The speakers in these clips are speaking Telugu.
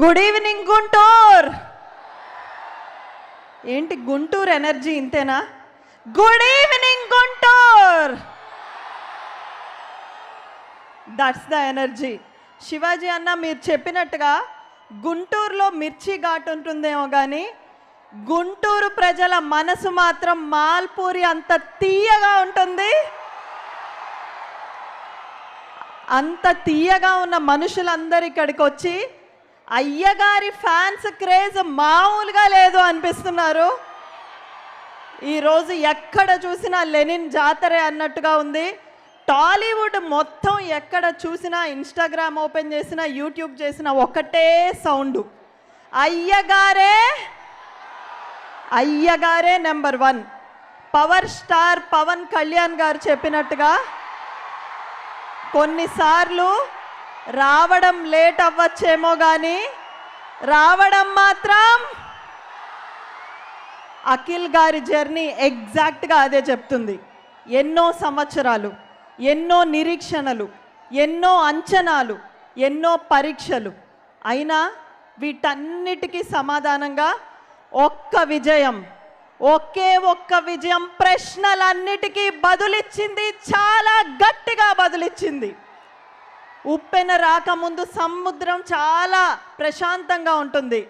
Good evening Guntur. ఏంటి గుంటూరు ఎనర్జీ ఇంతేనా? Good evening Guntur, that's the energy. Shivaji అన్న మీరు చెప్పినట్టుగా గుంటూరులో మిర్చి ఘాటు ఉంటుందేమో కానీ గుంటూరు ప్రజల మనసు మాత్రం మాల్పూరి అంత తీయగా ఉంటుంది. అంత తీయగా ఉన్న మనుషులందరూ ఇక్కడికి వచ్చి అయ్యగారి ఫ్యాన్స్ క్రేజ్ మామూలుగా లేదు అనిపిస్తున్నారు. ఈరోజు ఎక్కడ చూసినా లెనిన్ జాతరే అన్నట్టుగా ఉంది. టాలీవుడ్ మొత్తం ఎక్కడ చూసినా, ఇన్స్టాగ్రామ్ ఓపెన్ చేసినా, యూట్యూబ్ చేసినా ఒకటే సౌండ్, అయ్యగారే అయ్యగారే number 1. Power star Pawan Kalyan garu చెప్పినట్టుగా కొన్నిసార్లు రావడం లేట్ అవ్వచ్చేమో కానీ రావడం మాత్రం అఖిల్ గారి జర్నీ ఎగ్జాక్ట్గా అదే చెప్తుంది. ఎన్నో సంవత్సరాలు, ఎన్నో నిరీక్షణలు, ఎన్నో అంచనాలు, ఎన్నో పరీక్షలు అయినా వీటన్నిటికీ సమాధానంగా ఒక్క విజయం, ఒక్క విజయం ప్రశ్నలన్నిటికీ బదులిచ్చింది. చాలా గట్టిగా బదులిచ్చింది. ఉప్పెన రాకముందు సముద్రం చాలా ప్రశాంతంగా ఉంటుంది,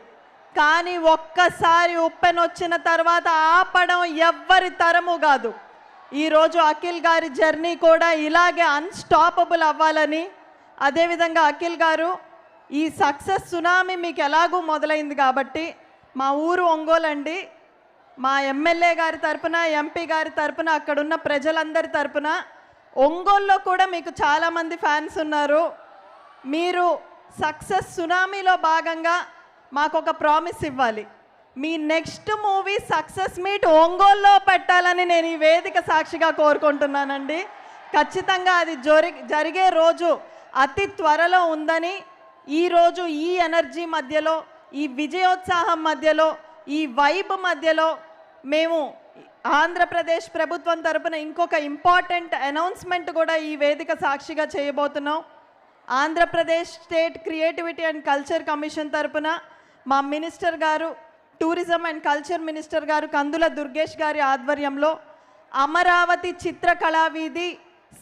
కానీ ఒక్కసారి ఉప్పెన వచ్చిన తర్వాత ఆపడం ఎవ్వరి తరము కాదు. ఈరోజు అఖిల్ గారి జర్నీ కూడా ఇలాగే అన్స్టాపబుల్ అవ్వాలని, అదేవిధంగా అఖిల్ గారు ఈ సక్సెస్ సునామీ మీకు ఎలాగూ మొదలైంది కాబట్టి మా ఊరు ఒంగోలు అండి, మా ఎమ్మెల్యే గారి తరపున, ఎంపీ గారి తరపున, అక్కడున్న ప్రజలందరి తరపున ఒంగోలులో కూడా మీకు చాలామంది ఫ్యాన్స్ ఉన్నారు. మీరు సక్సెస్ సునామీలో భాగంగా మాకు ఒక ప్రామిస్ ఇవ్వాలి. మీ నెక్స్ట్ మూవీ సక్సెస్ మీట్ ఒంగోలులో పెట్టాలని నేను ఈ వేదిక సాక్షిగా కోరుకుంటున్నానండి. ఖచ్చితంగా అది జరిగే రోజు అతి త్వరలో ఉందని, ఈరోజు ఈ ఎనర్జీ మధ్యలో, ఈ విజయోత్సాహం మధ్యలో, ఈ వైబ్ మధ్యలో మేము ఆంధ్రప్రదేశ్ ప్రభుత్వం తరపున ఇంకొక ఇంపార్టెంట్ అనౌన్స్మెంట్ కూడా ఈ వేదిక సాక్షిగా చేయబోతున్నాం. Andhra Pradesh state creativity and culture commission తరపున మా మినిస్టర్ గారు, టూరిజం అండ్ కల్చర్ మినిస్టర్ గారు కందుల దుర్గేష్ గారి ఆధ్వర్యంలో అమరావతి చిత్రకళా వీధి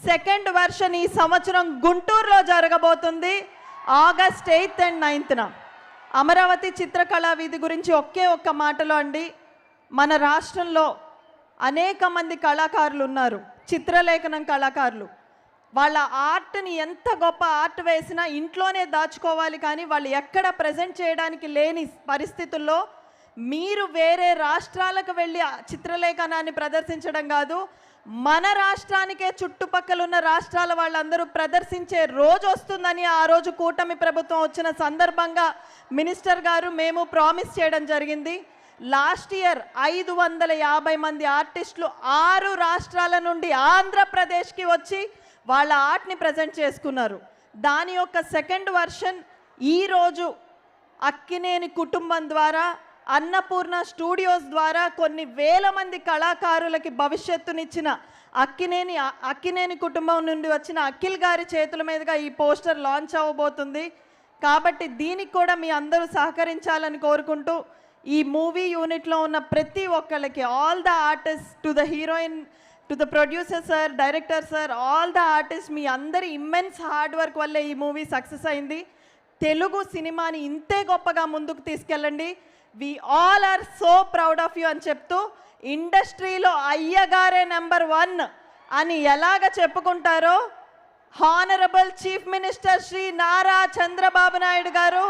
2nd వెర్షన్ ఈ సంవత్సరం గుంటూరులో జరగబోతుంది. August 8th and 9th. Amaravati చిత్రకళా వీధి గురించి ఒక్క మాటలో అండి, మన రాష్ట్రంలో అనేక మంది కళాకారులు ఉన్నారు, చిత్రలేఖనం కళాకారులు. వాళ్ళ ఆర్ట్ని ఎంత గొప్ప ఆర్ట్ వేసినా ఇంట్లోనే దాచుకోవాలి, కానీ వాళ్ళు ఎక్కడ ప్రజెంట్ చేయడానికి లేని పరిస్థితుల్లో మీరు వేరే రాష్ట్రాలకు వెళ్ళి చిత్రలేఖనాన్ని ప్రదర్శించడం కాదు, మన రాష్ట్రానికే చుట్టుపక్కల ఉన్న రాష్ట్రాల వాళ్ళందరూ ప్రదర్శించే రోజు వస్తుందని ఆ రోజు కూటమి ప్రభుత్వం వచ్చిన సందర్భంగా మినిస్టర్ గారు మేము ప్రామిస్ చేయడం జరిగింది. లాస్ట్ ఇయర్ 550 మంది ఆర్టిస్టులు 6 రాష్ట్రాల నుండి ఆంధ్రప్రదేశ్కి వచ్చి వాళ్ళ ఆర్ట్ని ప్రజెంట్ చేసుకున్నారు. దాని యొక్క 2nd వెర్షన్ ఈరోజు అక్కినేని కుటుంబం ద్వారా, అన్నపూర్ణ స్టూడియోస్ ద్వారా కొన్ని వేల మంది కళాకారులకి భవిష్యత్తునిచ్చిన అక్కినేని కుటుంబం నుండి వచ్చిన అఖిల్ గారి చేతుల మీదుగా ఈ పోస్టర్ లాంచ్ అవ్వబోతుంది. కాబట్టి దీనికి కూడా మీ అందరూ సహకరించాలని కోరుకుంటూ, ఈ మూవీ యూనిట్లో ఉన్న ప్రతి ఒక్కళ్ళకి, all the artist, to the heroine, to the producer sir, director sir, all the artist, మీ అందరి ఇమ్మెన్స్ హార్డ్ వర్క్ వల్లే ఈ మూవీ సక్సెస్ అయింది. తెలుగు సినిమాని ఇంతే గొప్పగా ముందుకు తీసుకెళ్ళండి. We all are so proud of you అని చెప్తూ, ఇండస్ట్రీలో అయ్యగారే నెంబర్ 1 అని ఎలాగ చెప్పుకుంటారో honourable chief minister Shri Nara Chandrababu Naidu garu,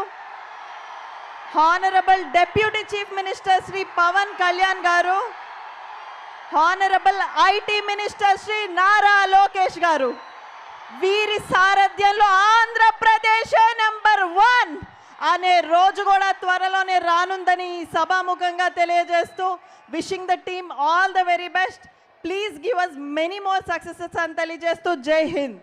honourable deputy chief minister Shri Pawan Kalyan garu, honourable IT minister Shri Nara Lokesh garu, వీరి సారథ్యంలో ఆంధ్రప్రదేశ్ నెంబర్ 1 అనే రోజు కూడా త్వరలోనే రానుందని సభాముఖంగా తెలియజేస్తూ, wishing the team all the very best. Please give us many more successes అని తెలియజేస్తూ జై హింద్.